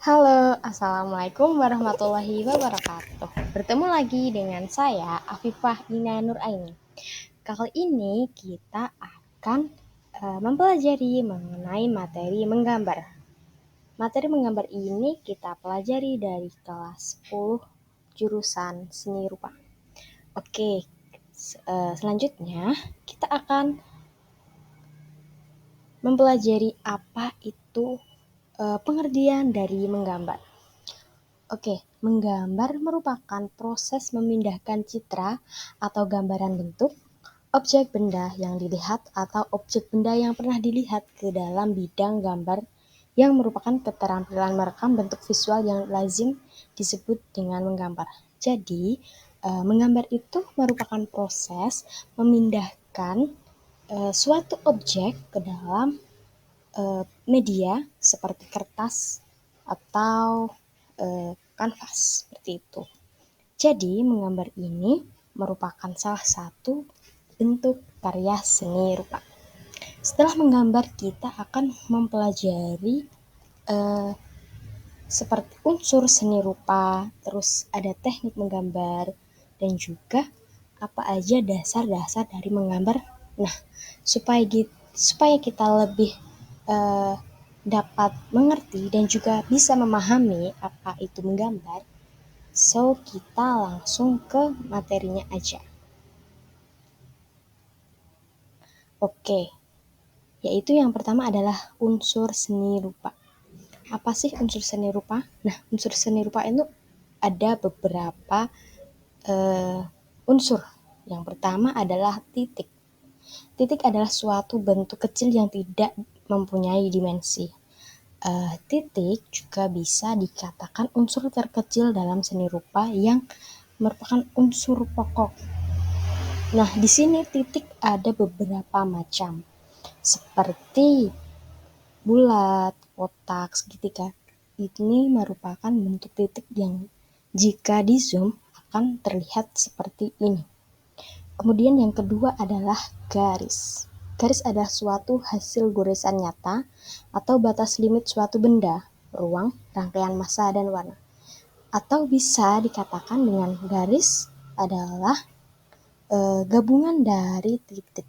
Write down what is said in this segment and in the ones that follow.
Halo, Assalamualaikum warahmatullahi wabarakatuh. Bertemu lagi dengan saya, Afifah Ina Nuraini. Kali ini kita akan mempelajari mengenai materi menggambar. Materi menggambar ini kita pelajari dari kelas 10 jurusan seni rupa. Oke, selanjutnya kita akan mempelajari apa itu pengertian dari menggambar. Oke, menggambar merupakan proses memindahkan citra atau gambaran bentuk, objek benda yang dilihat atau objek benda yang pernah dilihat ke dalam bidang gambar yang merupakan keterampilan merekam bentuk visual yang lazim disebut dengan menggambar. Jadi, menggambar itu merupakan proses memindahkan suatu objek ke dalam media seperti kertas atau kanvas seperti itu. Jadi menggambar ini merupakan salah satu bentuk karya seni rupa. Setelah menggambar kita akan mempelajari seperti unsur seni rupa, terus ada teknik menggambar dan juga apa aja dasar-dasar dari menggambar. Nah, supaya kita lebih dapat mengerti dan juga bisa memahami apa itu menggambar, so kita langsung ke materinya aja. Oke, yaitu yang pertama adalah unsur seni rupa. Apa sih unsur seni rupa? Nah, unsur seni rupa itu ada beberapa unsur. Yang pertama adalah titik. Titik adalah suatu bentuk kecil yang tidak mempunyai dimensi. Titik juga bisa dikatakan unsur terkecil dalam seni rupa yang merupakan unsur pokok. Nah, di sini titik ada beberapa macam, seperti bulat, kotak, segitiga. Ini merupakan bentuk titik yang jika di zoom akan terlihat seperti ini. Kemudian yang kedua adalah garis. Garis adalah suatu hasil goresan nyata atau batas limit suatu benda, ruang, rangkaian massa, dan warna. Atau bisa dikatakan dengan garis adalah gabungan dari titik.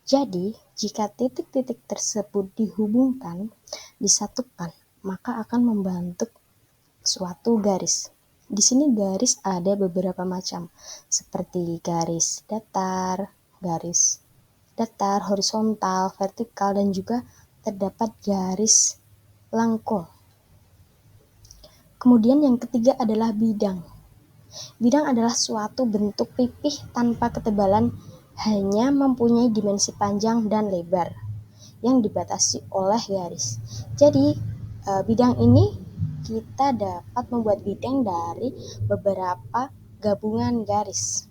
Jadi, jika titik-titik tersebut dihubungkan, disatukan, maka akan membentuk suatu garis. Di sini garis ada beberapa macam, seperti garis datar, horizontal, vertikal, dan juga terdapat garis langkung. Kemudian yang ketiga adalah bidang. Bidang adalah suatu bentuk pipih tanpa ketebalan, hanya mempunyai dimensi panjang dan lebar yang dibatasi oleh garis. Jadi bidang ini kita dapat membuat bidang dari beberapa gabungan garis.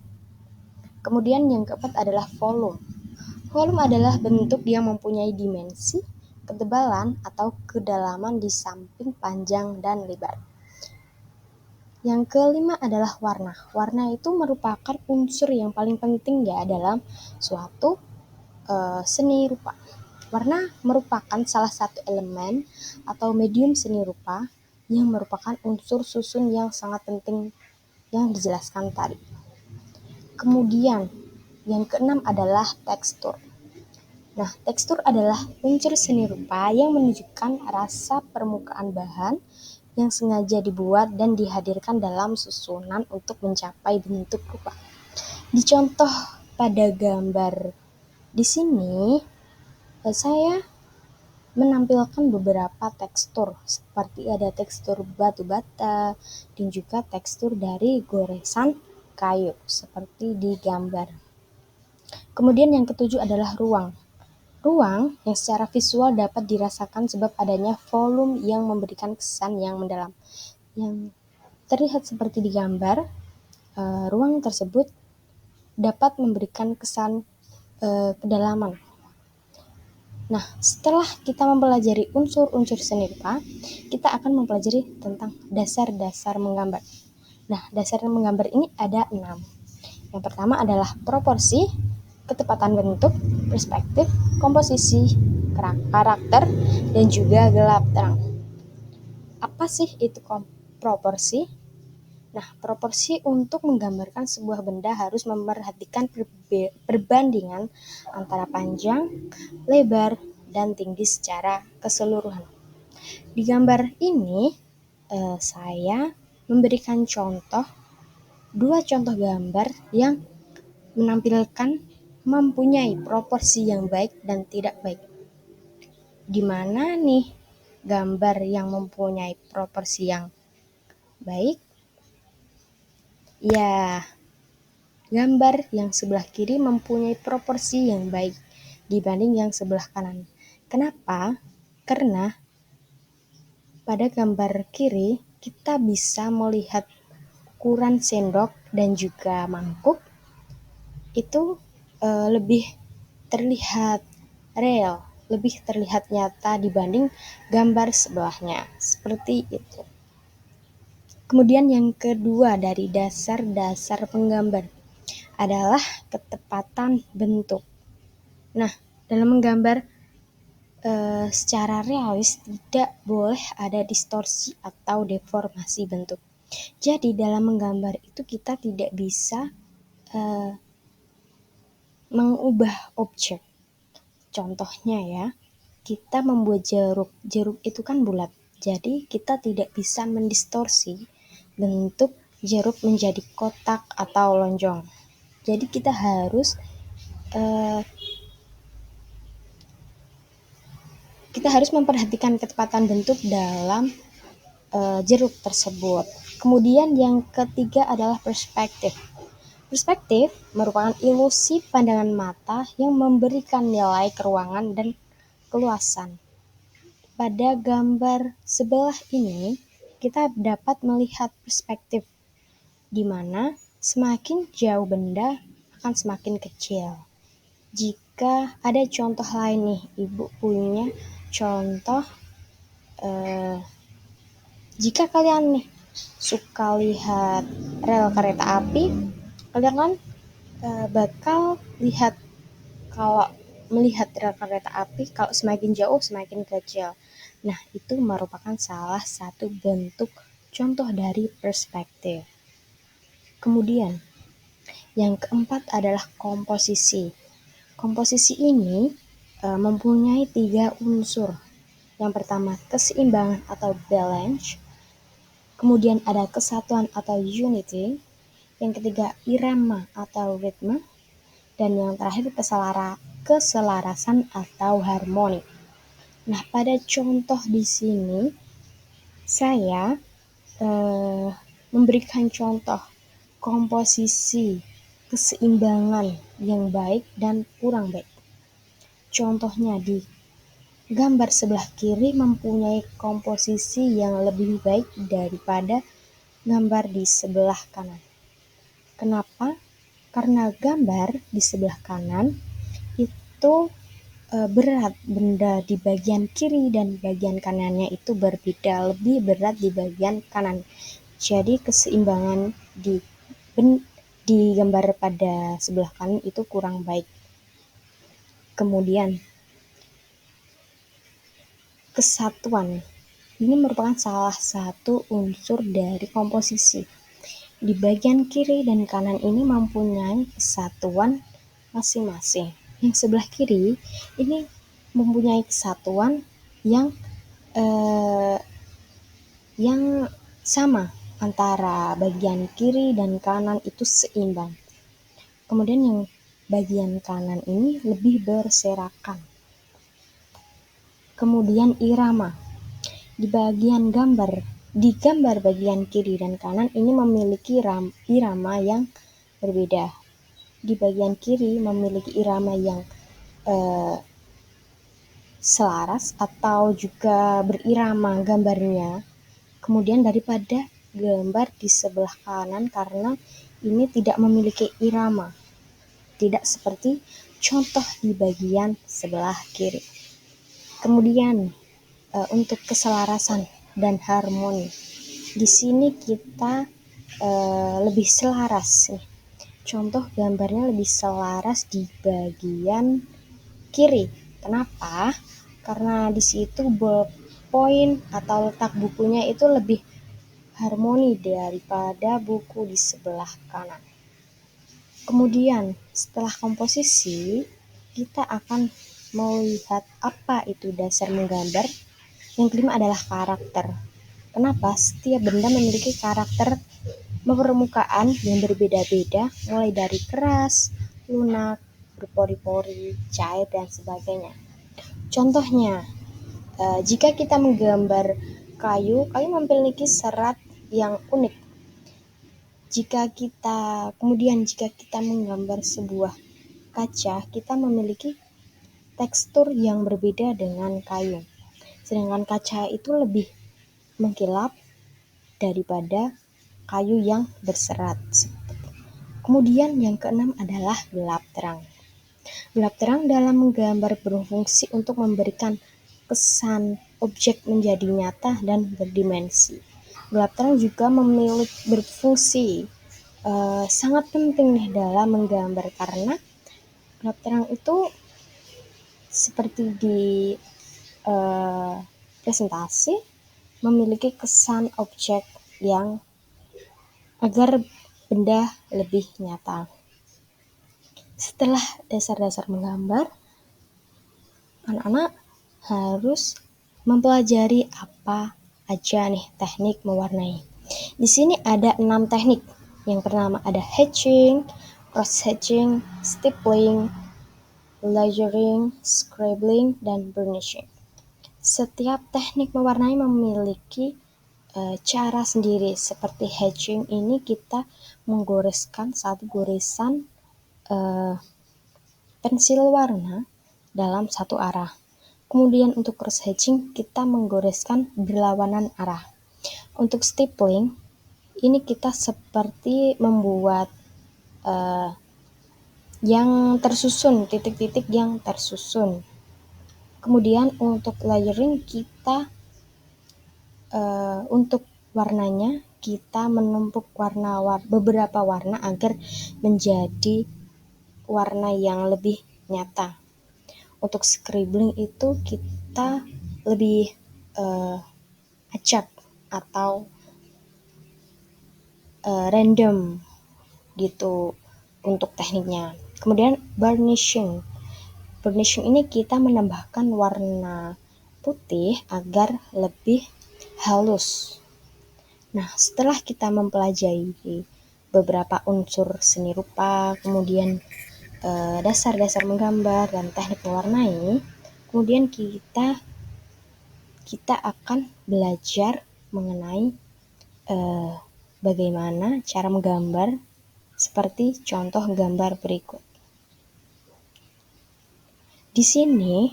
Kemudian yang keempat adalah volume. Volume adalah bentuk yang mempunyai dimensi, ketebalan, atau kedalaman di samping panjang dan lebar. Yang kelima adalah warna. Warna itu merupakan unsur yang paling penting ya dalam suatu seni rupa. Warna merupakan salah satu elemen atau medium seni rupa yang merupakan unsur susun yang sangat penting yang dijelaskan tadi. Kemudian yang keenam adalah tekstur. Nah, tekstur adalah unsur seni rupa yang menunjukkan rasa permukaan bahan yang sengaja dibuat dan dihadirkan dalam susunan untuk mencapai bentuk rupa. Dicontoh pada gambar di sini, saya menampilkan beberapa tekstur, seperti ada tekstur batu bata dan juga tekstur dari goresan kayu, seperti di gambar. Kemudian yang ketujuh adalah ruang. Ruang yang secara visual dapat dirasakan sebab adanya volume yang memberikan kesan yang mendalam. Yang terlihat seperti di gambar, ruang tersebut dapat memberikan kesan kedalaman. Nah, setelah kita mempelajari unsur-unsur seni rupa, kita akan mempelajari tentang dasar-dasar menggambar. Nah, dasar menggambar ini ada 6. Yang pertama adalah proporsi, ketepatan bentuk, perspektif, komposisi, karakter, dan juga gelap terang. Apa Apa sih itu proporsi? Nah, proporsi untuk menggambarkan sebuah benda harus memperhatikan perbandingan antara panjang, lebar, dan tinggi secara keseluruhan. Di gambar ini, saya memberikan dua contoh gambar yang menampilkan mempunyai proporsi yang baik dan tidak baik. Di mana nih gambar yang mempunyai proporsi yang baik? Ya, gambar yang sebelah kiri mempunyai proporsi yang baik dibanding yang sebelah kanan. Kenapa? Karena pada gambar kiri kita bisa melihat ukuran sendok dan juga mangkuk itu lebih terlihat real, lebih terlihat nyata dibanding gambar sebelahnya. Seperti itu. Kemudian yang kedua dari dasar-dasar penggambar adalah ketepatan bentuk. Nah, dalam menggambar secara realis tidak boleh ada distorsi atau deformasi bentuk. Jadi dalam menggambar itu kita tidak bisa mengubah objek. Contohnya ya, kita membuat jeruk. Jeruk itu kan bulat. Jadi kita tidak bisa mendistorsi bentuk jeruk menjadi kotak atau lonjong. Jadi kita harus memperhatikan ketepatan bentuk dalam jeruk tersebut. Kemudian yang ketiga adalah perspektif. Perspektif merupakan ilusi pandangan mata yang memberikan nilai keruangan dan keluasan. Pada gambar sebelah ini, kita dapat melihat perspektif, di mana semakin jauh benda akan semakin kecil. Jika ada contoh lain nih, Ibu punya contoh, jika kalian nih suka lihat rel kereta api, kalian kan bakal lihat kalau melihat rel kereta api, kalau semakin jauh semakin kecil. Nah, itu merupakan salah satu bentuk contoh dari perspektif. Kemudian, yang keempat adalah komposisi. Komposisi ini mempunyai 3 unsur. Yang pertama, keseimbangan atau balance. Kemudian ada kesatuan atau unity. Yang ketiga, irama atau ritme. Dan yang terakhir, keselarasan atau harmoni. Nah, pada contoh di sini saya memberikan contoh komposisi keseimbangan yang baik dan kurang baik. Contohnya di gambar sebelah kiri mempunyai komposisi yang lebih baik daripada gambar di sebelah kanan. Kenapa? Karena gambar di sebelah kanan itu berat, benda di bagian kiri dan bagian kanannya itu berbeda, lebih berat di bagian kanan. Jadi keseimbangan di gambar pada sebelah kanan itu kurang baik. Kemudian kesatuan ini merupakan salah satu unsur dari komposisi. Di bagian kiri dan kanan ini mempunyai kesatuan masing-masing. Yang sebelah kiri ini mempunyai kesatuan yang sama antara bagian kiri dan kanan itu seimbang. Kemudian yang bagian kanan ini lebih berserakan. Kemudian irama. Di gambar bagian kiri dan kanan ini memiliki irama yang berbeda. Di bagian kiri memiliki irama yang selaras atau juga berirama gambarnya. Kemudian daripada gambar di sebelah kanan karena ini tidak memiliki irama. Tidak seperti contoh di bagian sebelah kiri. Kemudian untuk keselarasan dan harmoni. Di sini kita lebih selaras nih. Contoh gambarnya lebih selaras di bagian kiri. Kenapa? Karena di situ poin atau letak bukunya itu lebih harmoni daripada buku di sebelah kanan. Kemudian setelah komposisi, kita akan melihat apa itu dasar menggambar. Yang kelima adalah karakter. Kenapa? Setiap benda memiliki karakter permukaan yang berbeda-beda, mulai dari keras, lunak, berpori-pori, cair, dan sebagainya. Contohnya, jika kita menggambar kayu memiliki serat yang unik. Jika kita menggambar sebuah kaca, kita memiliki tekstur yang berbeda dengan kayu. Sedangkan kaca itu lebih mengkilap daripada kayu yang berserat. Kemudian yang keenam adalah gelap terang. Gelap terang dalam menggambar berfungsi untuk memberikan kesan objek menjadi nyata dan berdimensi. Gelap terang juga berfungsi sangat penting nih dalam menggambar, karena gelap terang itu seperti di presentasi memiliki kesan objek yang agar benda lebih nyata. Setelah dasar-dasar menggambar, anak-anak harus mempelajari apa aja nih teknik mewarnai. Di sini ada 6 teknik. Yang pertama ada hatching, cross-hatching, stippling, layering, scribbling, dan burnishing. Setiap teknik mewarnai memiliki cara sendiri. Seperti hatching ini kita menggoreskan satu goresan pensil warna dalam satu arah. Kemudian untuk cross hatching kita menggoreskan berlawanan arah. Untuk stippling ini kita seperti membuat yang tersusun, titik-titik yang tersusun. Kemudian untuk layering kita untuk warnanya kita menumpuk beberapa warna agar menjadi warna yang lebih nyata. Untuk scribbling itu kita lebih acak atau random gitu untuk tekniknya. Kemudian burnishing ini kita menambahkan warna putih agar lebih halus. Nah, setelah kita mempelajari beberapa unsur seni rupa, kemudian dasar-dasar menggambar dan teknik mewarnai, kemudian kita akan belajar mengenai bagaimana cara menggambar seperti contoh gambar berikut. Di sini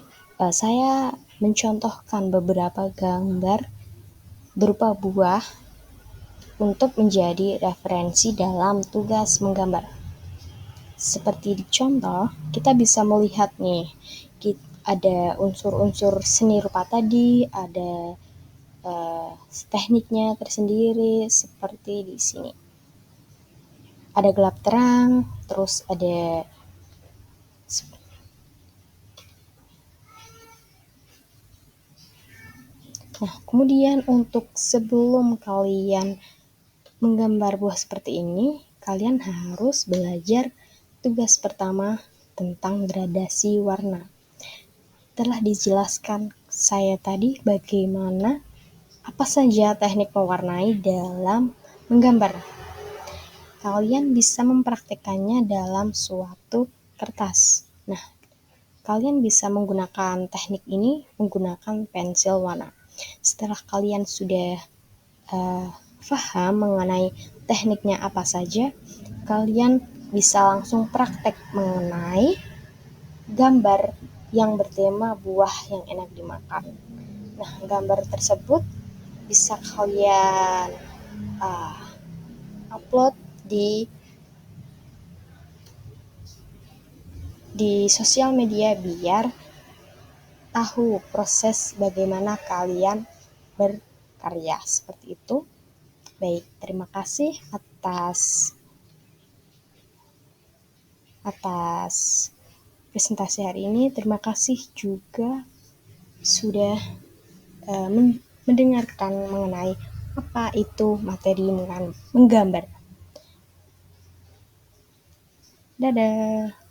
saya mencontohkan beberapa gambar berupa buah untuk menjadi referensi dalam tugas menggambar. Seperti di contoh, kita bisa melihat nih, ada unsur-unsur seni rupa tadi, ada tekniknya tersendiri seperti di sini. Ada gelap terang, terus ada Nah, kemudian untuk sebelum kalian menggambar buah seperti ini, kalian harus belajar tugas pertama tentang gradasi warna. Telah dijelaskan saya tadi bagaimana apa saja teknik mewarnai dalam menggambar. Kalian bisa mempraktekannya dalam suatu kertas. Nah, kalian bisa menggunakan teknik ini menggunakan pensil warna. Setelah kalian sudah paham mengenai tekniknya apa saja, kalian bisa langsung praktek mengenai gambar yang bertema buah yang enak dimakan. Nah, gambar tersebut bisa kalian upload di sosial media biar tahu proses bagaimana kalian berkarya seperti itu. Baik, terima kasih atas presentasi hari ini. Terima kasih juga sudah mendengarkan mengenai apa itu materi menggambar. Dadah.